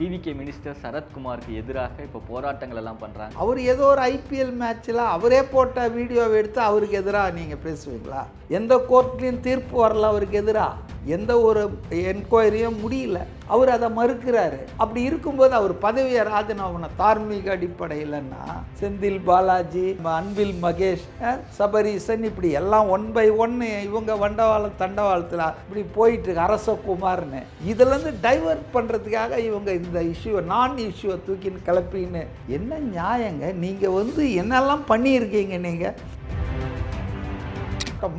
TVK minister சரத்குமாருக்கு எதிராக இப்போ போராட்டங்கள் எல்லாம் பண்ணுறாங்க. அவர் ஏதோ ஒரு ஐபிஎல் மேட்ச்சில் அவரே போட்ட வீடியோவை எடுத்து அவருக்கு எதிராக நீங்கள் பேசுவீங்களா? எந்த கோர்ட்லேயும் தீர்ப்பு வரல அவருக்கு எதிராக, எந்த ஒரு என்கொயரியும் முடியல, அவர் அதை மறுக்கிறாரு. அப்படி இருக்கும்போது அவர் பதவியை ராஜினாமா தார்மீக அடிப்படையில்னா செந்தில் பாலாஜி, அன்பில் மகேஷ், சபரீசன், இப்படி எல்லாம் 1 by 1 இவங்க வண்டவாளம் தண்டவாளத்தில் இப்படி போயிட்டு இருக்கு. அரசகுமார்னு இதுலேருந்து டைவர்ட் பண்ணுறதுக்காக இவங்க இந்த இஷ்யூவை இஷ்யூவை தூக்கின்னு கிளப்பின்னு என்ன நியாயங்க? நீங்கள் என்னெல்லாம் பண்ணியிருக்கீங்க நீங்கள்?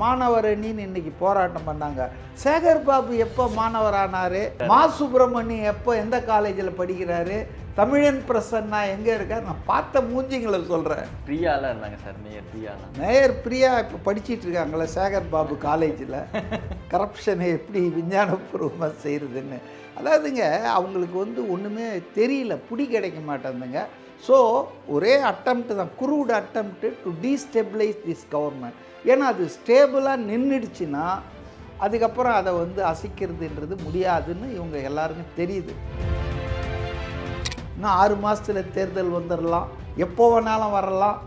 மாணவர் அணின்னு இன்னைக்கு போராட்டம் பண்ணாங்க. சேகர் பாபு எப்போ மாணவர் ஆனாரு? மா சுப்பிரமணியம் எப்போ எந்த காலேஜில் படிக்கிறாரு? தமிழன் பிரசன்னா எங்கே இருக்கார்? நான் பார்த்த மூஞ்சிங்களை சொல்கிறேன். பிரியாலாம் இருந்தாங்க சார், மேயர் பிரியா இப்போ படிச்சுட்டு இருக்காங்களே சேகர் பாபு காலேஜில். கரப்ஷனை எப்படி விஞ்ஞானபூர்வமாக செய்கிறதுன்னு. அதாவதுங்க அவங்களுக்கு ஒன்றுமே தெரியல, பிடி கிடைக்க மாட்டேங்குதுங்க. ஸோ ஒரே அட்டம்ப்ட் தான், crude attempt to destabilise this government. ஏன்னா அது ஸ்டேபிளாக நின்றுடுச்சுன்னா அதுக்கப்புறம் அதை அசைக்கிறதுன்றது முடியாதுன்னு இவங்க எல்லாருக்கும் தெரியுது. இன்னும் 6 மாதத்தில் தேர்தல் வந்துடலாம், எப்போ வேணாலும் வரலாம்,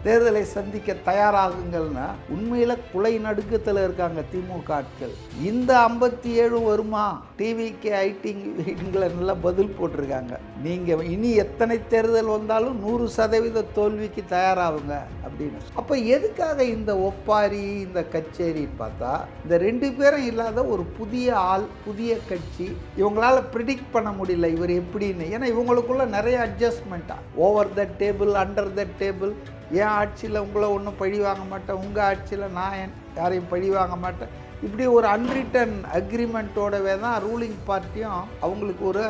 தேர்தலை சந்திக்க தயாராகுங்கள்னா உண்மையில் குலை நடுக்கத்தில் இருக்காங்க திமுக ஆட்கள். இந்த 57 வருமா? டிவிக்கு ஐடிங்களை நல்லா பதில் போட்டிருக்காங்க. நீங்கள் இனி எத்தனை தேர்தல் வந்தாலும் 100% தோல்விக்கு தயாராகுங்க அப்படின்னு. அப்போ எதுக்காக இந்த ஒப்பாரி, இந்த கச்சேரின்னு பார்த்தா இந்த 2 பேரும் இல்லாத ஒரு புதிய ஆள், புதிய கட்சி. இவங்களால ப்ரிடிக்ட் பண்ண முடியல இவர் எப்படின்னு. ஏன்னா இவங்களுக்குள்ள நிறைய அட்ஜஸ்ட்மெண்ட்டா, over the table, under the table. என் ஆட்சியில் உங்களை ஒன்றும் பழி வாங்க மாட்டேன், உங்கள் ஆட்சியில் நான் யாரையும் பழி வாங்க மாட்டேன். இப்படி ஒரு அன்ரிட்டன் அக்ரிமெண்ட்டோடவே தான் ரூலிங் பார்ட்டியும் அவங்களுக்கு ஒரு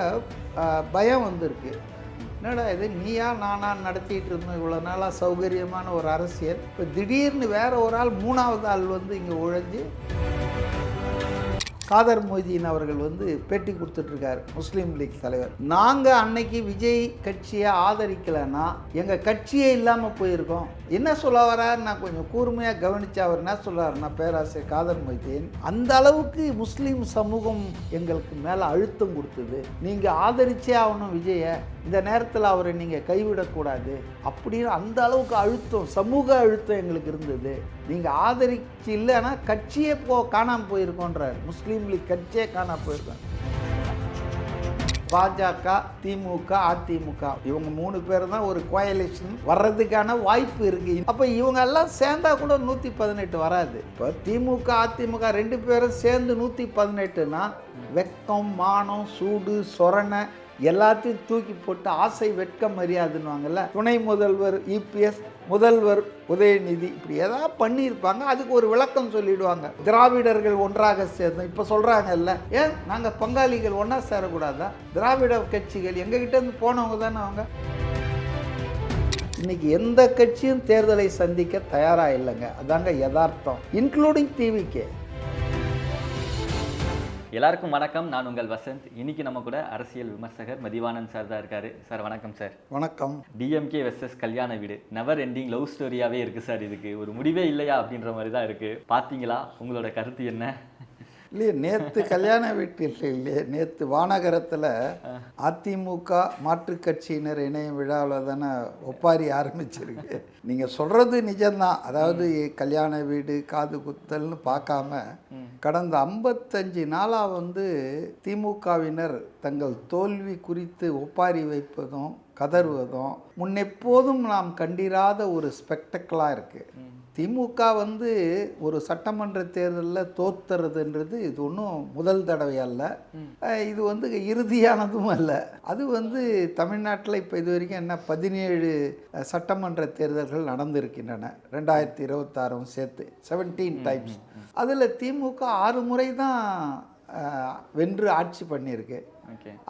பயம் வந்திருக்கு. என்னடா இது, நீயா நானா நடத்திட்டு இருந்தோம் இவ்வளோ நாளாக சௌகரியமான ஒரு அரசியல், இப்போ திடீர்னு வேற ஒரு ஆள், 3வது ஆள் இங்கே உழைஞ்சி. காதர் மொய்தீன் அவர்கள் பேட்டி கொடுத்துட்ருக்கார், முஸ்லீம் லீக் தலைவர். நாங்கள் அன்னைக்கு விஜய் கட்சியை ஆதரிக்கலைன்னா எங்கள் கட்சியே இல்லாமல் போயிருக்கோம். என்ன சொல்ல வரார்? நான் கொஞ்சம் கூர்மையாக கவனித்து அவர் என்ன சொல்கிறாருன்னா, பேராசிரியர் காதர் மொய்தீன், அந்த அளவுக்கு முஸ்லீம் சமூகம் எங்களுக்கு மேலே அழுத்தம் கொடுத்தது, நீங்கள் ஆதரிச்சே ஆகணும் விஜயை, இந்த நேரத்தில் அவரை நீங்கள் கைவிடக்கூடாது அப்படின்னு அந்த அளவுக்கு அழுத்தம், சமூக அழுத்தம் எங்களுக்கு இருந்தது. நீங்கள் ஆதரிச்சு இல்லைன்னா கட்சியே காணாமல் போயிருக்கோன்றார். முஸ்லீம் லீக் கட்சியே காணாமல் போயிருக்கோம். பாஜக, திமுக, அதிமுக இவங்க 3 பேர் தான் ஒரு கோயலிஷன் வர்றதுக்கான வாய்ப்பு இருக்குது. அப்போ இவங்க எல்லாம் சேர்ந்தா கூட 118 வராது. இப்போ திமுக, அதிமுக 2 பேரும் சேர்ந்து 118னா வெக்கம், மானம், சூடு, சொரணை எல்லாத்தையும் தூக்கி போட்டு ஆசை, வெட்கம், மரியாதைன்னுவாங்கல்ல. துணை முதல்வர் இபிஎஸ், முதல்வர் உதயநிதி இப்படி ஏதாவது பண்ணியிருப்பாங்க, அதுக்கு ஒரு விளக்கம் சொல்லிடுவாங்க. திராவிடர்கள் ஒன்றாக சேர்ந்தோம் இப்போ சொல்கிறாங்கல்ல, ஏன் நாங்கள் பங்காளிகள் ஒன்றா சேரக்கூடாதா? திராவிட கட்சிகள் எங்ககிட்டேருந்து போனவங்க தானே அவங்க. இன்னைக்கு எந்த கட்சியும் தேர்தலை சந்திக்க தயாராக இல்லைங்க, அதாங்க யதார்த்தம், இன்க்ளூடிங் டிவிகே. எல்லாருக்கும் வணக்கம், நான் உங்கள் வசந்த். இன்னைக்கு நம்ம கூட அரசியல் விமர்சகர் மதிவானந்த் சார் தான் இருக்காரு. சார் வணக்கம் சார். வணக்கம். டிஎம்கே வெர்சஸ் கல்யாண வீடு நெவர் எண்டிங் லவ் ஸ்டோரியாவே இருக்கு சார். இதுக்கு ஒரு முடிவே இல்லையா அப்படின்ற மாதிரி தான் இருக்கு. பார்த்தீங்களா, உங்களோட கருத்து என்ன? இல்லையே, நேற்று கல்யாண வீட்டில் இல்லையே, நேற்று வானகரத்தில் அதிமுக மாற்றுக் கட்சியினர் இணையம் விழாவில் தானே ஒப்பாரி ஆரம்பிச்சிருக்கு. நீங்கள் சொல்கிறது நிஜம்தான். அதாவது கல்யாண வீடு, காது குத்தல்னு பார்க்காம கடந்த 55 நாளாக திமுகவினர் தங்கள் தோல்வி குறித்து ஒப்பாரி வைப்பதும் கதறுவதும் முன்னெப்போதும் நாம் கண்டிராத ஒரு ஸ்பெக்டக்கிளாக இருக்குது. திமுக ஒரு சட்டமன்ற தேர்தலில் தோத்துறதுன்றது இது ஒன்றும் முதல் தடவை அல்ல, இது இறுதியானதும் அல்ல. அது தமிழ்நாட்டில் இப்போ இது வரைக்கும் என்ன 17 சட்டமன்ற தேர்தல்கள் நடந்திருக்கின்றன, 2026 சேர்த்து 17 டைம்ஸ். அதில் திமுக 6 முறை தான் வென்று ஆட்சி பண்ணியிருக்கு.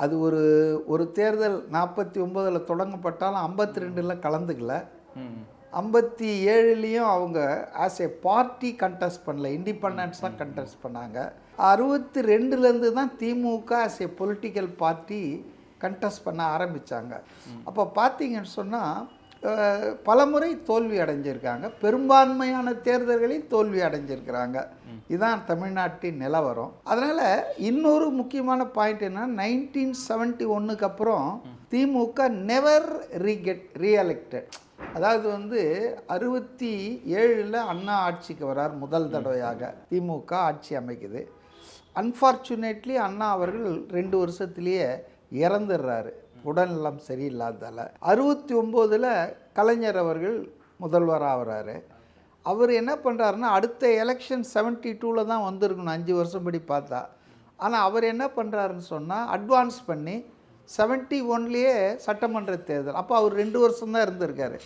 அது ஒரு தேர்தல் 49 தொடங்கப்பட்டாலும் 52 கலந்துக்கல, 57லேயும் அவங்க ஆஸ் ஏ பார்ட்டி கண்டெஸ்ட் பண்ணல, இண்டிபெண்டன்ஸ் தான் கண்டெஸ்ட் பண்ணாங்க. 62லேருந்து தான் DMK as a political party contest பண்ண ஆரம்பித்தாங்க. அப்போ பார்த்தீங்கன்னு சொன்னால் பலமுறை தோல்வி அடைஞ்சிருக்காங்க, பெரும்பான்மையான தேர்தல்களில் தோல்வி அடைஞ்சிருக்கிறாங்க. இதுதான் தமிழ்நாட்டின் நிலவரம். அதனால் இன்னொரு முக்கியமான பாயிண்ட் என்னன்னா 1971 அப்புறம் திமுக நெவர் ரீஎலெக்டட். அதாவது 67 அண்ணா ஆட்சிக்கு வரார், முதல் தடவையாக திமுக ஆட்சி அமைக்குது. அன்ஃபார்ச்சுனேட்லி அண்ணா அவர்கள் 2 வருஷத்துலேயே இறந்துடுறாரு, உடல்நலம் சரியில்லாதால. 69 கலைஞர் அவர்கள் முதல்வராக ஆகிறாரு. அவர் என்ன பண்ணுறாருன்னா, அடுத்த எலெக்ஷன் 72 தான் வந்திருக்கணும் 5 வருஷம் படி பார்த்தா. ஆனால் அவர் என்ன பண்ணுறாருன்னு சொன்னால் அட்வான்ஸ் பண்ணி 71லேயே சட்டமன்ற தேர்தல். அப்போ அவர் 2 வருஷம் தான் இருந்திருக்காரு.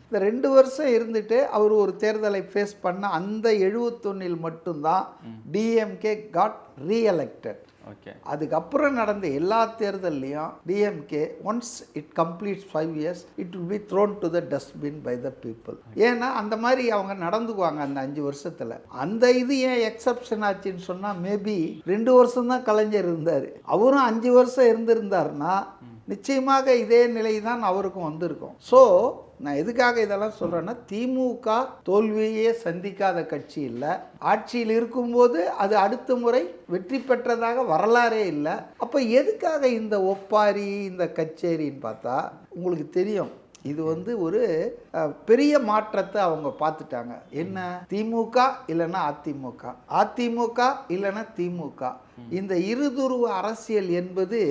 இந்த 2 வருஷம் இருந்துட்டு அவர் ஒரு தேர்தலை ஃபேஸ் பண்ண அந்த 71 மட்டும்தான் டிஎம்கே காட் ரீஎலெக்டட். ஓகே. அதுக்கப்புறம் நடந்த எல்லா தேர்தல்லையும் DMK once it completes 5 years it will be thrown to the dustbin by the people. ஏன்னா அந்த மாதிரி அவங்க நடந்துக்குவாங்க அந்த 5 வருஷத்தில். அந்த இது ஏன் எக்ஸப்ஷன் ஆச்சுன்னு சொன்னால், மேபி 2 வருஷம் தான் கலைஞர் இருந்தார், அவரும் 5 வருஷம் இருந்திருந்தாருன்னா நிச்சயமாக இதே நிலை தான் அவருக்கும் வந்திருக்கும். ஸோ நான் எதுக்காக இதெல்லாம் சொல்கிறேன்னா, திமுக தோல்வியே சந்திக்காத கட்சி இல்லை. ஆட்சியில் இருக்கும்போது அது அடுத்த முறை வெற்றி பெற்றதாக வரலாறே இல்லை. அப்போ எதுக்காக இந்த ஒப்பாரி, இந்த கச்சேரின்னு பார்த்தா உங்களுக்கு தெரியும், இது ஒரு பெரிய மாற்றத்தை அவங்க பார்த்துட்டாங்க. என்ன, திமுக இல்லைன்னா அதிமுக, அதிமுக இல்லைன்னா திமுக. இந்த இருதுருவ அரசியல் என்பது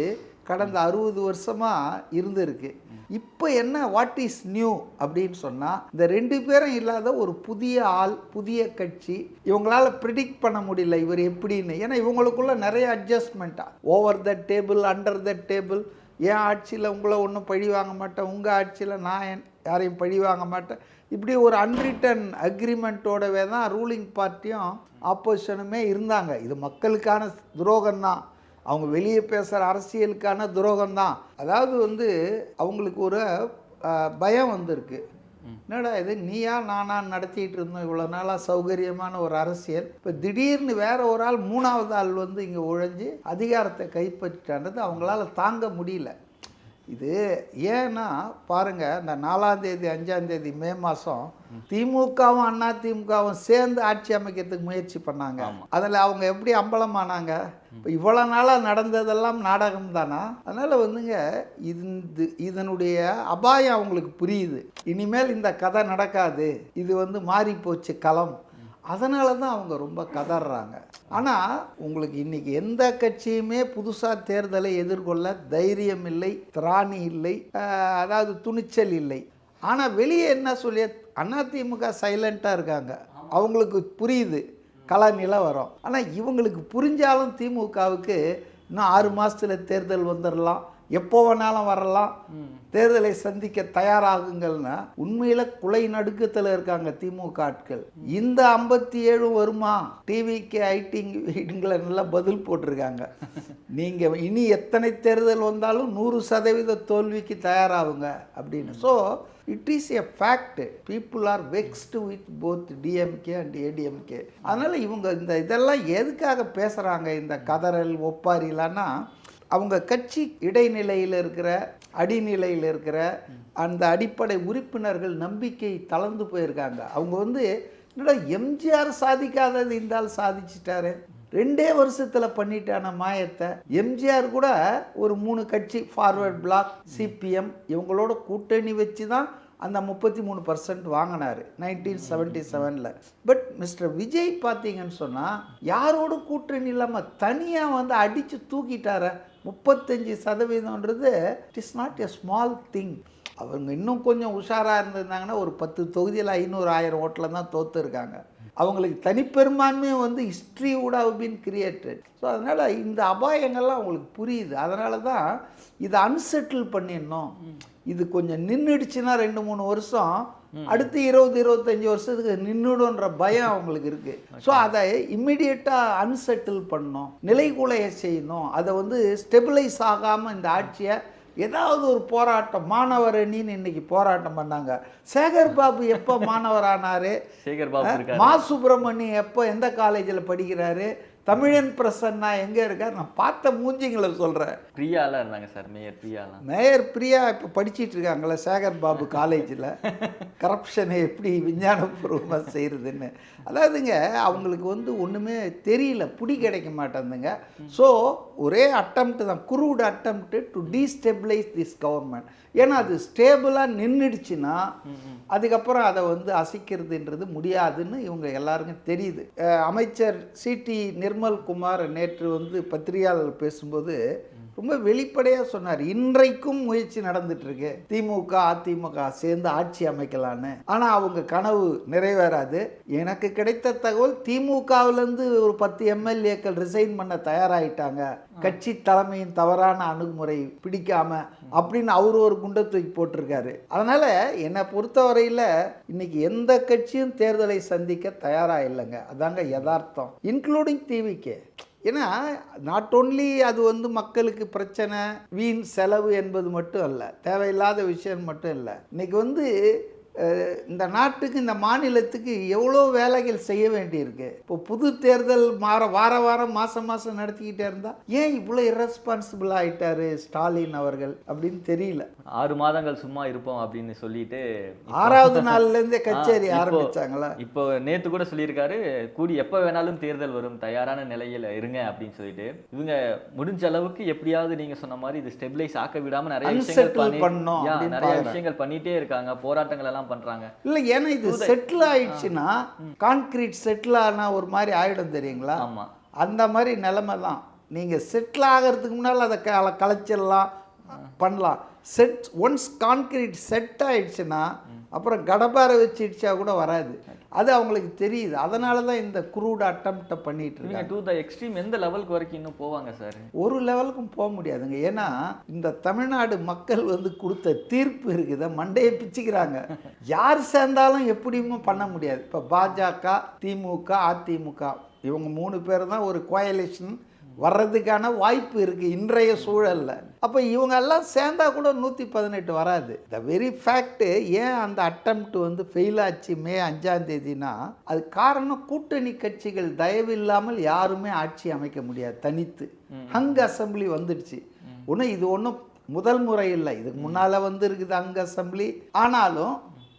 கடந்த 60 வருஷமாக இருந்திருக்கு. இப்போ என்ன, வாட் இஸ் நியூ அப்படின்னு சொன்னால், இந்த 2 பேரும் இல்லாத ஒரு புதிய ஆள், புதிய கட்சி. இவங்களால் ப்ரிடிக்ட் பண்ண முடியல இவர் எப்படின்னு. ஏன்னா இவங்களுக்குள்ள நிறைய அட்ஜஸ்ட்மெண்ட்டாக, over the table, under the table. என் ஆட்சியில் உங்களை ஒன்றும் பழி வாங்க மாட்டேன், உங்கள் ஆட்சியில் நான் யாரையும் பழி வாங்க மாட்டேன். இப்படி ஒரு அன்ரிட்டன் அக்ரிமெண்ட்டோடவே தான் ரூலிங் பார்ட்டியும் ஆப்போசிஷனுமே இருந்தாங்க. இது மக்களுக்கான துரோகம்தான், அவங்க வெளியே பேசுகிற அரசியலுக்கான துரோகம்தான். அதாவது அவங்களுக்கு ஒரு பயம் வந்திருக்கு. என்னடா இது, நீயா நானா நடத்திட்டு இருந்தோம் இவ்வளோ நாளாக சௌகரியமான ஒரு அரசியல், இப்போ திடீர்னு வேற ஒரு ஆள், 3வது ஆள் இங்கே உழைஞ்சி அதிகாரத்தை கைப்பற்றிட்டான்றது அவங்களால தாங்க முடியல. இது ஏன்னா பாருங்கள், இந்த 4ஆம் தேதி 5ஆம் தேதி மே மாதம் திமுகவும் அண்ணா திமுகவும் சேர்ந்து ஆட்சி அமைக்கிறதுக்கு முயற்சி பண்ணாங்க. அதில் அவங்க எப்படி அம்பலமானாங்க? இப்போ இவ்வளோ நாளாக நடந்ததெல்லாம் நாடகம் தானா? அதனால் இதனுடைய அபாயம் அவங்களுக்கு புரியுது. இனிமேல் இந்த கதை நடக்காது, இது மாறி போச்சு களம். அதனால தான் அவங்க ரொம்ப கதறாங்க. ஆனால் உங்களுக்கு இன்றைக்கி எந்த கட்சியுமே புதுசாக தேர்தலை எதிர்கொள்ள தைரியம் இல்லை, திராணி இல்லை, அதாவது துணிச்சல் இல்லை. ஆனால் வெளியே என்ன சொல்லி அதிமுக சைலண்ட்டாக இருக்காங்க. அவங்களுக்கு புரியுது கள நிலவரம். ஆனால் இவங்களுக்கு புரிஞ்சாலும் திமுகவுக்கு இன்னும் 6 மாதத்தில் தேர்தல் வந்துடலாம், எப்போ வேணாலும் வரலாம், தேர்தலை சந்திக்க தயாராகுங்கள்னா உண்மையில் குலை நடுக்கத்தில் இருக்காங்க திமுக ஆட்கள். இந்த 57 வருமா? டிவிக்கு ஐடிங்களை நல்லா பதில் போட்டிருக்காங்க. நீங்கள் இனி எத்தனை தேர்தல் வந்தாலும் 100% தோல்விக்கு தயாராகுங்க அப்படின்னு. So it is a fact. People are vexed with both DMK and ADMK. அதனால் இவங்க இதெல்லாம் எதுக்காக பேசுகிறாங்க, இந்த கதறல் ஒப்பாரிலான்னா, அவங்க கட்சி இடைநிலையில் இருக்கிற, அடிநிலையில் இருக்கிற அந்த அடிப்படை உறுப்பினர்கள் நம்பிக்கை தளர்ந்து போயிருக்காங்க. அவங்க என்னடா எம்ஜிஆர் சாதிக்காதது இந்த ஆள் சாதிச்சிட்டாரு, 2 வருஷத்தில் பண்ணிட்டான மாயத்தை. எம்ஜிஆர் கூட ஒரு 3 கட்சி, ஃபார்வர்ட் பிளாக், சிபிஎம், இவங்களோட கூட்டணி வச்சு தான் அந்த 33% வாங்கினார் 1977. பட் மிஸ்டர் விஜய் பார்த்தீங்கன்னு சொன்னால் யாரோட கூட்டணி இல்லாமல் தனியாக அடித்து தூக்கிட்டார. 35%ன்றது it is not a small thing. அவங்க இன்னும் கொஞ்சம் உஷாராக இருந்திருந்தாங்கன்னா ஒரு 10 தொகுதியில் 500-1000 ஓட்டில் தான் தோற்றுருக்காங்க. அவங்களுக்கு தனிப்பெரும்பான்மை history would have been created. So அதனால் இந்த அபாயங்கள்லாம் அவங்களுக்கு புரியுது. அதனால தான் இதை அன்செட்டில் பண்ணிடணும். இது கொஞ்சம் நின்றுடுச்சுன்னா 2-3 வருஷம், அடுத்து 20-25 வருஷத்துக்கு நின்றுடுன்ற பயம் அவங்களுக்கு இருக்குது. ஸோ அதை இம்மிடியட்டாக அன்செட்டில் பண்ணணும், நிலைகுலைய செய்யணும். அதை ஸ்டெபிளைஸ் ஆகாமல் இந்த ஆட்சியை ஏதாவது ஒரு போராட்டம், மாணவர் அணின்னு இன்னைக்கு போராட்டம் பண்ணாங்க. சேகர் பாபு எப்போ மாணவர் ஆனார்? சேகர் பாபு. மா சுப்பிரமணியம் எப்போ எந்த காலேஜில் படிக்கிறாரு? தமிழன் பிரசன்னா எங்கே இருக்கார்? நான் பார்த்த மூஞ்சிங்களை சொல்கிறேன். பிரியாலாம் இருந்தாங்க சார், மேயர் பிரியாலாம். மேயர் பிரியா இப்போ படிச்சிட்டு இருக்காங்களே சேகர் பாபு காலேஜில், கரப்ஷனை எப்படி விஞ்ஞானபூர்வமாக செய்கிறதுன்னு. அதாவதுங்க அவங்களுக்கு வந்து ஒன்றுமே தெரியல, பிடி கிடைக்க மாட்டேங்குதுங்க. ஸோ ஒரே அட்டம்ப்ட் தான், crude attempt to destabilise this government. ஏன்னா அது ஸ்டேபிளாக நின்றுடுச்சுன்னா அதுக்கப்புறம் அதை வந்து அசைக்கிறதுன்றது முடியாதுன்னு இவங்க எல்லாருக்கும் தெரியுது. அமைச்சர் சிடி நிர்மல் குமார் நேற்று வந்து பத்திரிகையாளர் பேசும்போது ரொம்ப வெளிப்படையாக சொன்னார், இன்றைக்கும் முயற்சி நடந்துட்டுருக்கு திமுக அதிமுக சேர்ந்து ஆட்சி அமைக்கலான்னு. ஆனால் அவங்க கனவு நிறைவேறாது. எனக்கு கிடைத்த தகவல், திமுகவிலேருந்து ஒரு 10 எம்எல்ஏக்கள் ரிசைன் பண்ண தயாராகிட்டாங்க, கட்சி தலைமையின் தவறான அணுகுமுறை பிடிக்காம அப்படின்னு அவர் ஒரு குண்டை தூக்கி போட்டிருக்காரு. அதனால் என்னை பொறுத்தவரையில் இன்னைக்கு எந்த கட்சியும் தேர்தலை சந்திக்க தயாராக இல்லைங்க. அதாங்க யதார்த்தம், இன்க்ளூடிங் டிவிகே. ஏன்னா நாட் ஓன்லி அது வந்து மக்களுக்கு பிரச்சனை, வீண் செலவு என்பது மட்டும் அல்ல, தேவையில்லாத விஷயம் மட்டும் இல்லை. இன்னைக்கு வந்து இந்த நாட்டுக்கு இந்த மாநிலத்துக்கு எவ்வளோ வேலைகள் செய்ய வேண்டியிருக்கு. இப்போ புது தேர்தல் வார வாரம் மாதம் நடத்திக்கிட்டே இருந்தால் ஏன் இவ்வளோ இரஸ்பான்சிபிள் ஆகிட்டாரு ஸ்டாலின் அவர்கள் அப்படின்னு தெரியல. 6 மாதங்கள் சும்மா இருப்போம் அப்படின்னு சொல்லிட்டு 6வது நாள்லேருந்தே கச்சேரி ஆரம்பிச்சாங்களா? இப்போ நேற்று கூட சொல்லியிருக்காரு, கூடி எப்போ வேணாலும் தேர்தல் வரும், தயாரான நிலையில் இருங்க அப்படின்னு சொல்லிட்டு. இவங்க முடிஞ்ச அளவுக்கு எப்படியாவது நீங்கள் சொன்ன மாதிரி இது ஸ்டெபிலைஸ் ஆக்க விடாமல் நிறைய விஷயங்கள் பண்ணிட்டே இருக்காங்க, போராட்டங்கள் எல்லாம் பண்றாங்க. இல்ல ஏன்னா இது செட்டில் ஆயிடுச்சுன்னா, கான்கிரீட் செட்டில் ஆனா ஒரு மாதிரி ஆயிடும் தெரியுங்களா? ஆமா, அந்த மாதிரி நிலைமை தான். நீங்க செட்டில் ஆகிறதுக்கு முன்னால் அதை கலைச்சிடலாம், பண்ணலாம். ஒன்ஸ் கான்கிரீட் செட் ஆயிடுச்சுன்னா அப்புறம் கடப்பாரை வச்சு இடிச்சா கூட வராது. அது அவங்களுக்கு தெரியுது. அதனால தான் இந்த குரூட் அட்டம்ப்டை பண்ணிட்டு இருக்காங்க. டு தி எக்ஸ்ட்ரீம் எந்த லெவலுக்கு வரைக்கும் இன்னும் போவாங்க சார்? ஒரு லெவலுக்கும் போக முடியாதுங்க. ஏன்னா இந்த தமிழ்நாடு மக்கள் வந்து கொடுத்த தீர்ப்பு இருக்குது, மண்டையை பிச்சுக்கிறாங்க. யார் சேர்ந்தாலும் எப்படியுமே பண்ண முடியாது. இப்போ பாஜக, திமுக, அதிமுக இவங்க 3 பேர் தான் ஒரு கோயலிஷன் வர்றதுக்கான வாய்ப்பு இருக்குது இன்றைய சூழலில். அப்போ இவங்க எல்லாம் சேர்ந்தா கூட 118 வராது. த வெரி ஃபேக்ட்டு ஏன் அந்த அட்டம்ப்ட் வந்து ஃபெயில் ஆச்சு மே 5ஆம் தேதினா, அது காரணம் கூட்டணி கட்சிகள் தயவு இல்லாமல் யாருமே ஆட்சி அமைக்க முடியாது தனித்து. ஹங் அசம்பிளி வந்துடுச்சு. இது ஒன்றும் முதல் முறை இல்லை, இதுக்கு முன்னால் வந்து இருக்குது ஹங் அசம்பிளி. ஆனாலும்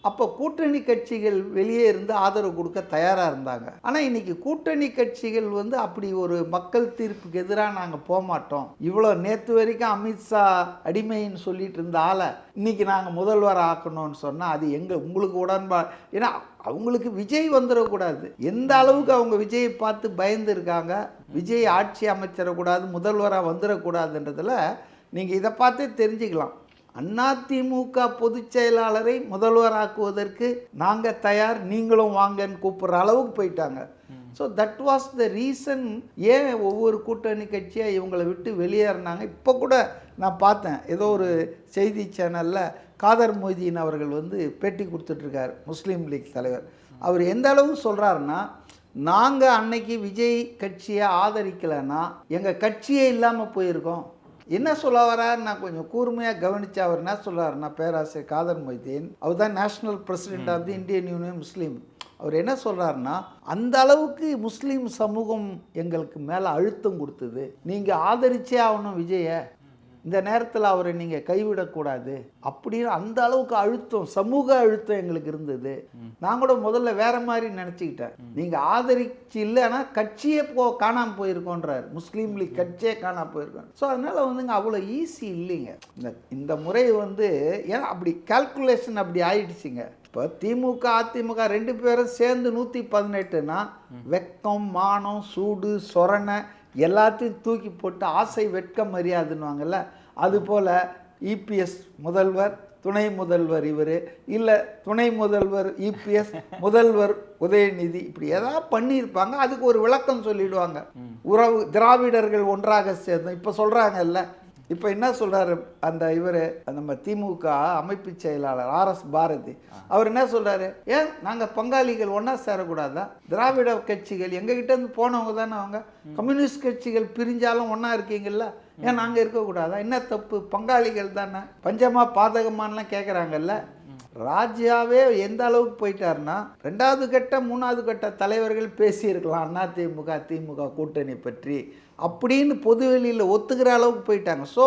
அப்போ கூட்டணி கட்சிகள் வெளியே இருந்து ஆதரவு கொடுக்க தயாராக இருந்தாங்க. ஆனால் இன்னைக்கு கூட்டணி கட்சிகள் வந்து அப்படி ஒரு மக்கள் தீர்ப்புக்கு எதிராக நாங்கள் போக மாட்டோம், இவ்வளோ நேற்று வரைக்கும் அமித்ஷா அடிமைன்னு சொல்லிட்டு இருந்த ஆளை இன்னைக்கு நாங்கள் முதல்வர் ஆக்கணும்னு சொன்னால் அது உங்களுக்கு உடன்பாடு. ஏன்னா அவங்களுக்கு விஜய் வந்துடக்கூடாது. எந்த அளவுக்கு அவங்க விஜயை பார்த்து பயந்து இருக்காங்க, விஜய் ஆட்சி அமைச்சிடக்கூடாது, முதல்வராக வந்துடக்கூடாதுன்றதில் நீங்கள் இதை பார்த்தே தெரிஞ்சுக்கலாம். அதிமுக பொதுச் செயலாளரை முதல்வராக்குவதற்கு நாங்கள் தயார், நீங்களும் வாங்கன்னு கூப்பிட்ற அளவுக்கு போயிட்டாங்க. So that was the reason ஏன் ஒவ்வொரு கூட்டணி கட்சியாக இவங்களை விட்டு வெளியேறினாங்க. இப்போ கூட நான் பார்த்தேன், ஏதோ ஒரு செய்தி சேனலில் காதர் மொய்தீன் அவர்கள் வந்து பேட்டி கொடுத்துட்ருக்கார், முஸ்லீம் லீக் தலைவர். அவர் எந்த அளவு சொல்கிறாருன்னா, நாங்கள் அன்னைக்கு விஜய் கட்சியை ஆதரிக்கலைன்னா எங்கள் கட்சியே இல்லாமல் போயிருக்கோம். என்ன சொல்ல வரார், நான் கொஞ்சம் கூர்மையாக கவனித்து அவர் என்ன சொல்கிறாருன்னா, பேராசிரியர் காதர் மொய்தீன், அவர் தான் national president of the Indian Union Muslim. அவர் என்ன சொல்கிறாருன்னா, அந்த அளவுக்கு முஸ்லீம் சமூகம் எங்களுக்கு மேலே அழுத்தம் கொடுத்தது, நீங்கள் ஆதரிச்சே ஆகணும் விஜயை, இந்த நேரத்தில் அவரை நீங்கள் கைவிடக்கூடாது அப்படின்னு அந்த அளவுக்கு அழுத்தம், சமூக அழுத்தம் எங்களுக்கு இருந்தது. நான் கூட முதல்ல வேற மாதிரி நினச்சிக்கிட்டேன், நீங்கள் ஆதரிச்சு இல்லைன்னா கட்சியே காணாமல் போயிருக்கோன்றார், முஸ்லீம் லீக் கட்சியே காணாமல் போயிருக்கோம். ஸோ அதனால் வந்துங்க அவ்வளோ ஈஸி இல்லைங்க இந்த முறை வந்து. ஏன்னா அப்படி கால்குலேஷன் அப்படி ஆயிடுச்சுங்க. இப்போ திமுக அதிமுக 2 பேரும் சேர்ந்து 118னா வெக்கம், மானம், சூடு, சொரணை எல்லாத்தையும் தூக்கி போட்டு ஆசை வெட்கம் மரியாதுன்னுவாங்கல்ல, அதுபோல் இபிஎஸ் முதல்வர், துணை முதல்வர் இவர், இல்லை துணை முதல்வர் இபிஎஸ், முதல்வர் உதயநிதி, இப்படி ஏதாவது பண்ணியிருப்பாங்க. அதுக்கு ஒரு விளக்கம் சொல்லிடுவாங்க. உறவு திராவிடர்கள் ஒன்றாக சேர்ந்தோம் இப்போ சொல்கிறாங்கல்ல. இப்போ என்ன சொல்கிறாரு அந்த இவர், நம்ம திமுக அமைப்பு செயலாளர் RS பாரதி, அவர் என்ன சொல்கிறாரு, ஏன் நாங்கள் பங்காளிகள் ஒன்றா சேரக்கூடாதா? திராவிட கட்சிகள் எங்ககிட்டேருந்து போனவங்க தானே அவங்க, கம்யூனிஸ்ட் கட்சிகள் பிரிஞ்சாலும் ஒன்றா இருக்கீங்கல்ல, ஏன் நாங்கள் இருக்கக்கூடாதா? என்ன தப்பு, பங்காளிகள் தானே, பஞ்சமா பாதகமானலாம் கேட்குறாங்கல்ல. ராஜாவே எந்த அளவுக்கு போயிட்டாருன்னா 2வது கட்ட 3வது கட்ட தலைவர்கள் பேசியிருக்கலாம் அதிமுக திமுக கூட்டணி பற்றி அப்படின்னு பொதுவெளியில் ஒத்துக்கிற அளவுக்கு போயிட்டாங்க. ஸோ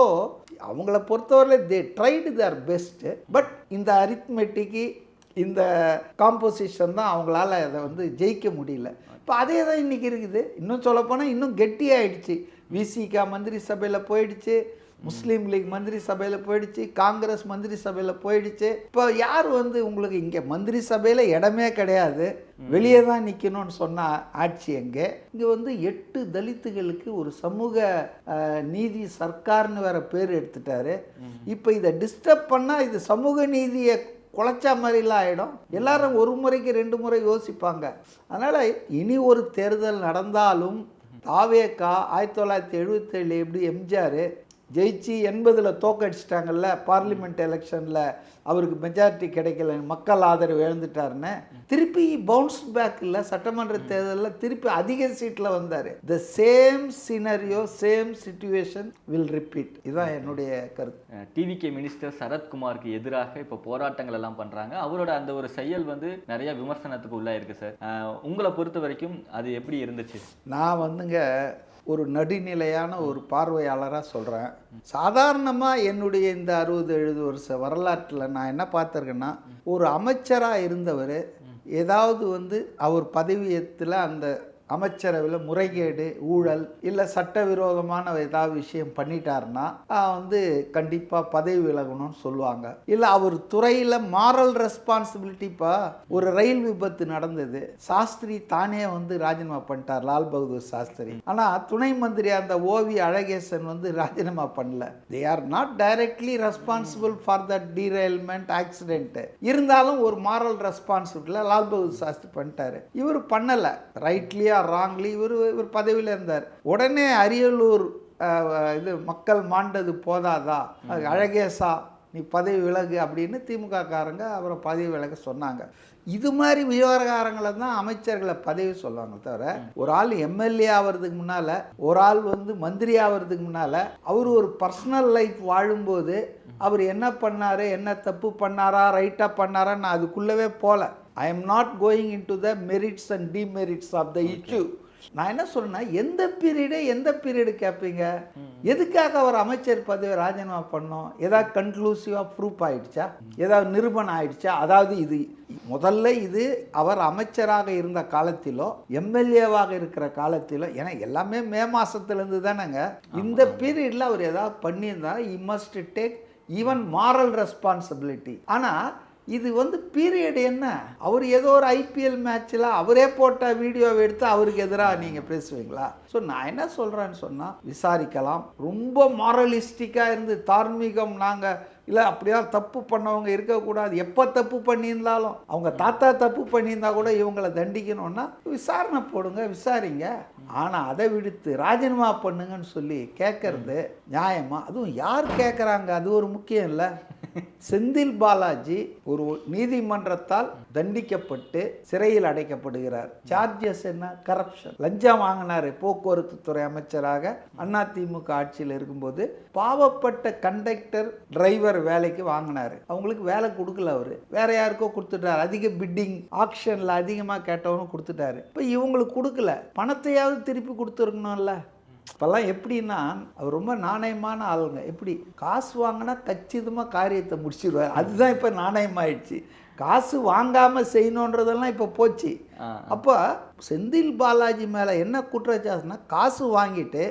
அவங்கள பொறுத்தவரை தே ட்ரைடு தேர் பெஸ்ட்டு. பட் இந்த அரித்மெட்டிக்கு இந்த காம்போசிஷன் தான் அவங்களால அதை வந்து ஜெயிக்க முடியல. இப்போ அதே தான் இன்றைக்கி இருக்குது. இன்னும் சொல்லப்போனால் இன்னும் கெட்டியாயிடுச்சு. விசிகா மந்திரி சபையில் போயிடுச்சு, முஸ்லீம் லீக் மந்திரி சபையில் போயிடுச்சு, காங்கிரஸ் மந்திரி சபையில் போயிடுச்சு. இப்போ யார் வந்து உங்களுக்கு இங்கே மந்திரி சபையில் இடமே கிடையாது, வெளியே தான் நிற்கணும்னு சொன்ன ஆட்சி எங்கே? இங்கே வந்து 8 தலித்துகளுக்கு ஒரு சமூக நீதி சர்க்கார்னு வேற பேர் எடுத்துட்டாரு. இப்போ இதை டிஸ்டர்ப் பண்ணால் இது சமூக நீதியை குலைச்சா மாதிரிலாம் ஆகிடும். எல்லாரும் ஒரு முறைக்கு 2 முறை யோசிப்பாங்க. அதனால் இனி ஒரு தேர்தல் நடந்தாலும் தாவேகா 1977 எப்படி எம்ஜிஆர் ஜெயிச்சு 80ல் தோக்கடிச்சிட்டாங்கல்ல பார்லிமெண்ட் எலெக்ஷனில், அவருக்கு மெஜாரிட்டி கிடைக்கல, மக்கள் ஆதரவு இழந்துட்டாருன்னு திருப்பி பவுன்ஸ் பேக் இல்லை, சட்டமன்ற தேர்தலில் திருப்பி அதிக சீட்டில் வந்தார். The same scenario same situation will repeat. இதுதான் என்னுடைய கருத்து. டிவிகே மினிஸ்டர் சரத்குமாருக்கு எதிராக இப்போ போராட்டங்கள் எல்லாம் பண்ணுறாங்க. அவரோட அந்த ஒரு செயல் வந்து நிறைய விமர்சனத்துக்கு உள்ளாயிருக்கு சார். உங்களை பொறுத்த வரைக்கும் அது எப்படி இருந்துச்சு? நான் வந்துங்க ஒரு நடுநிலையான ஒரு பார்வையாளராக சொல்கிறேன். சாதாரணமாக என்னுடைய இந்த 60-70 வருஷ வரலாற்றில் நான் என்ன பார்த்துருக்கேன்னா, ஒரு அமைச்சராக இருந்தவர் ஏதாவது வந்து அவர் பதவியத்தில் அந்த அமைச்சரவையில் முறைகேடு ஊழல் இல்லை சட்டவிரோதமான ஏதாவது விஷயம் பண்ணிட்டாருன்னா வந்து கண்டிப்பாக பதவி விலகணும்னு சொல்லுவாங்க. இல்லை அவர் துறையில் மாரல் ரெஸ்பான்சிபிலிட்டிப்பா ஒரு ரயில் விபத்து நடந்தது, சாஸ்திரி தானே வந்து ராஜினாமா பண்ணிட்டார், லால் பகதூர் சாஸ்திரி. ஆனால் துணை மந்திரி அந்த ஓவி அழகேசன் வந்து ராஜினாமா பண்ணல. They are not directly responsible for the derailment accident. இருந்தாலும் ஒரு மாரல் ரெஸ்பான்சிபிலிட்டியில் லால் பகதூர் சாஸ்திரி பண்ணிட்டாரு. இவர் பண்ணலை, ரைட்லியா ராங்லி இவர் பதவியில் இருந்தார். உடனே அரியலூர் இது மக்கள் மாண்டது போதாதா, அழகேசா நீ பதவி விலகு அப்படின்னு திமுக காரங்க அவரை பதவி விலக சொன்னாங்க. இது மாதிரி விவகாரங்களை தான் அமைச்சர்களை பதவி சொல்லுவாங்க தவிர, ஒரு ஆள் எம்எல்ஏ ஆகிறதுக்கு முன்னால், ஒரு ஆள் வந்து மந்திரி ஆகிறதுக்கு முன்னால் அவர் ஒரு பர்சனல் லைஃப் வாழும்போது அவர் என்ன பண்ணார், என்ன தப்பு பண்ணாரா, ரைட்டாக பண்ணாரா, நான் அதுக்குள்ளவே போகல. I am not going into the merits and demerits of the issue. நான் என்ன சொல்றேன்னா, எந்த பீரியடு கேட்பீங்க? எதுக்காக அவர் அமைச்சர் பதவி ராஜினாமா பண்ணோம்? ஏதாவது கன்க்ளூசிவாக ப்ரூஃப் ஆயிடுச்சா, ஏதாவது நிரூபணம் ஆயிடுச்சா? அதாவது இது முதல்ல இது அவர் அமைச்சராக இருந்த காலத்திலோ எம்எல்ஏவாக இருக்கிற காலத்திலோ, ஏன்னா எல்லாமே மே மாதத்துலேருந்து தானேங்க. இந்த பீரியடில் அவர் ஏதாவது பண்ணியிருந்தால் he must take even moral responsibility. ஆனால் இது வந்து பீரியட் என்ன? அவர் ஏதோ ஒரு ஐபிஎல் மேட்ச்சில் அவரே போட்ட வீடியோவை எடுத்து அவருக்கு எதிராக நீங்கள் பேசுவீங்களா? ஸோ நான் என்ன சொல்கிறேன்னு சொன்னால், விசாரிக்கலாம். ரொம்ப மாரலிஸ்டிக்காக இருந்து தார்மீகம் நாங்கள் இல்லை அப்படியா தப்பு பண்ணவங்க இருக்கக்கூடாது. எப்போ தப்பு பண்ணியிருந்தாலும், அவங்க தாத்தா தப்பு பண்ணியிருந்தா கூட இவங்களை தண்டிக்கணும்னா விசாரணை போடுங்க, விசாரிங்க. ஆனால் அதை விடுத்து ராஜினாமா பண்ணுங்கன்னு சொல்லி கேட்கறது நியாயமா? அதுவும் யார் கேட்குறாங்க, அது ஒரு முக்கியம் இல்லை. செந்தில் பாலாஜி ஒரு நீதிமன்றத்தால் தண்டிக்கப்பட்டு சிறையில் அடைக்கப்படுகிறார். சார்ஜஸ் என்ன? கரப்ஷன். லஞ்சம் வாங்கினார். போக்குவரத்து துறை அமைச்சராக அதிமுக ஆட்சியில் இருக்கும்போது பாவப்பட்ட கண்டக்டர் டிரைவர் வேலைக்கு வாங்கினார். அவங்களுக்கு வேலை கொடுக்கல, அவர் வேற யாருக்கோ கொடுத்துட்டார். அதிக பிட்டிங் ஆக்ஷனில் அதிகமாக கேட்டவனும் கொடுத்துட்டாரு. இப்போ இவங்களுக்கு கொடுக்கல, பணத்தையாவது திருப்பி கொடுத்துருக்கணும்ல. இப்போல்லாம் எப்படின்னா, அவர் ரொம்ப நாணயமான ஆளுங்க. எப்படி காசு வாங்கினா கச்சிதமாக காரியத்தை முடிச்சிடுவார். அதுதான் இப்போ நாணயமாயிடுச்சு. காசு வாங்காமல் செய்யணுன்றதெல்லாம் இப்போ போச்சு. அப்போ செந்தில் பாலாஜி மேலே என்ன குற்றச்சாட்டுனா, காசு வாங்கிட்டு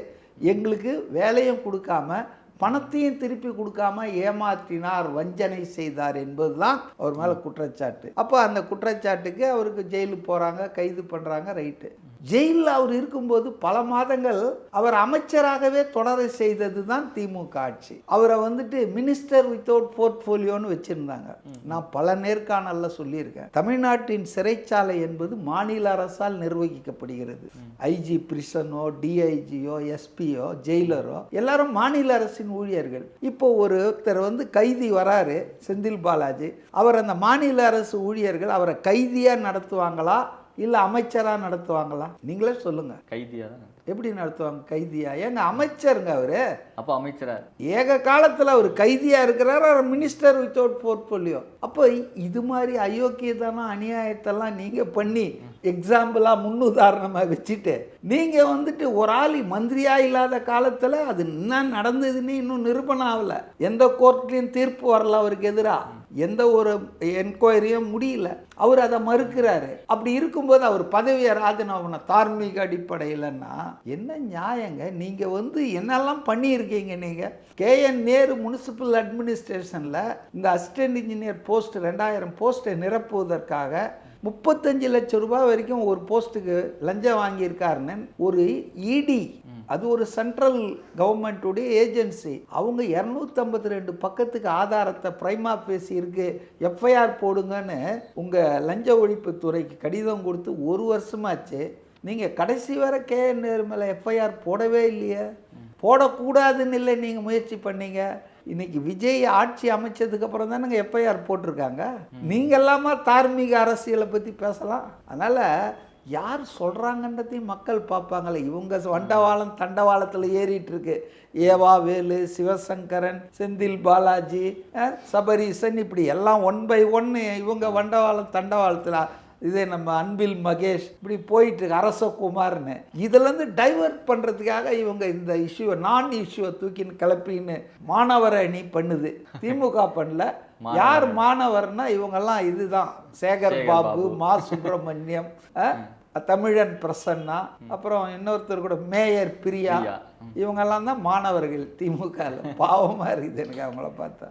எங்களுக்கு வேலையும் கொடுக்காம பணத்தையும் திருப்பி கொடுக்காம ஏமாற்றினார், வஞ்சனை செய்தார் என்பது தான் அவர் மேலே குற்றச்சாட்டு. அப்போ அந்த குற்றச்சாட்டுக்கு அவருக்கு ஜெயிலுக்கு போகிறாங்க, கைது பண்ணுறாங்க. ரைட்டு. ஜெயிலில் அவர் இருக்கும்போது பல மாதங்கள் அவர் அமைச்சராகவே தொடர செய்தது தான் திமுக ஆட்சி. அவரை வந்துட்டு மினிஸ்டர் வித்தவுட் போர்ட்ஃபோலியோன்னு வச்சுருந்தாங்க. நான் பல நேர்காணலில் சொல்லியிருக்கேன், தமிழ்நாட்டின் சிறைச்சாலை என்பது மாநில அரசால் நிர்வகிக்கப்படுகிறது. ஐஜி பிரிசனோ, டிஐஜியோ, எஸ்பியோ, ஜெயிலரோ எல்லாரும் மாநில அரசின் ஊழியர்கள். இப்போ ஒருத்தர் வந்து கைதி வராரு, செந்தில் பாலாஜி, அவர் அந்த மாநில அரசு ஊழியர்கள் அவரை கைதியாக நடத்துவாங்களா இல்லை அமைச்சராக நடத்துவாங்களா? நீங்களே சொல்லுங்க. கைதியா தான். எப்படி நடத்துவாங்க? கைதியா? ஏங்க அமைச்சருங்க அவரு. அப்போ அமைச்சரா ஏக காலத்தில் அவர் கைதியாக இருக்கிறார், அவர் மினிஸ்டர் வித்தவுட் போர்ட்ஃபோலியோ. அப்போ இது மாதிரி அயோக்கியத்தனம் அநியாயத்தெல்லாம் நீங்கள் பண்ணி எக்ஸாம்பிளாக முன்னுதாரணமாக வச்சுட்டு நீங்கள் வந்துட்டு ஒரு ஆள் மந்திரியாக இல்லாத காலத்தில் அது என்ன நடந்ததுன்னு இன்னும் நிரூபணம் ஆகலை. எந்த கோர்ட்லேயும் தீர்ப்பு வரல அவருக்கு எதிராக, எந்த ஒரு என்கொயரியும் முடியல. அவர் அதை மறுக்கிறாரு. அப்படி இருக்கும்போது அவர் பதவியை ராஜினாமா தார்மீக அடிப்படையிலன்னா என்ன நியாயங்க? நீங்கள் வந்து என்னெல்லாம் பண்ணியிருக்கீங்க. நீங்கள் கேஎன் நேரு முனிசிபல் அட்மினிஸ்ட்ரேஷனில் இந்த அசிஸ்டன்ட் இன்ஜினியர் போஸ்ட் 2000 போஸ்ட்டை நிரப்புவதற்காக 35 லட்சம் ரூபாய் வரைக்கும் ஒரு போஸ்ட்டுக்கு லஞ்சம் வாங்கியிருக்காருன்னு ஒரு இடி, அது ஒரு சென்ட்ரல் கவர்மெண்ட்டுடைய ஏஜென்சி, அவங்க 252 பக்கத்துக்கு ஆதாரத்தை பிரைமா பேசி இருக்கு, எஃப்ஐஆர் போடுங்கன்னு உங்கள் லஞ்ச ஒழிப்பு துறைக்கு கடிதம் கொடுத்து 1 வருஷமாச்சு. நீங்கள் கடைசி வரை கேஎன் நேரு மேலே எஃப்ஐஆர் போடவே இல்லையே. போடக்கூடாதுன்னு இல்லை, நீங்கள் முயற்சி பண்ணீங்க. இன்னைக்கு விஜய் ஆட்சி அமைச்சதுக்கு அப்புறம் தானே எஃப்ஐஆர் போட்டிருக்காங்க. நீங்க எல்லாமா தார்மீக அரசியலை பற்றி பேசலாம். அதனால் யார் சொல்கிறாங்கன்றதையும் மக்கள் பார்ப்பாங்களே. இவங்க வண்டவாளம் தண்டவாளத்தில் ஏறிட்டு இருக்கு. ஏவா வேலு, சிவசங்கரன், செந்தில் பாலாஜி, சபரீசன், இப்படி எல்லாம் 1 by 1 இவங்க வண்டவாளம் தண்டவாளத்தில், இதே நம்ம அன்பில் மகேஷ் இப்படி போயிட்டு இருக்கு, அரசகுமார்னு. இதுலேருந்து டைவர்ட் பண்ணுறதுக்காக இவங்க இந்த இஷ்யூவை இஷ்யூவை தூக்கின்னு கிளப்பின்னு மாணவர் அணி பண்ணுது. திமுக பண்ணல. யார் மாணவர்னா இவங்கெல்லாம் இதுதான். சேகர் பாபு, மா சுப்பிரமணியம், தமிழன் பிரசன்னா, அப்புறம் இன்னொருத்தர் கூட மேயர் பிரியா, இவங்கெல்லாம் தான் மாணவர்கள் திமுக. பாவமாக இருக்குது எனக்கு அவங்கள பார்த்தா.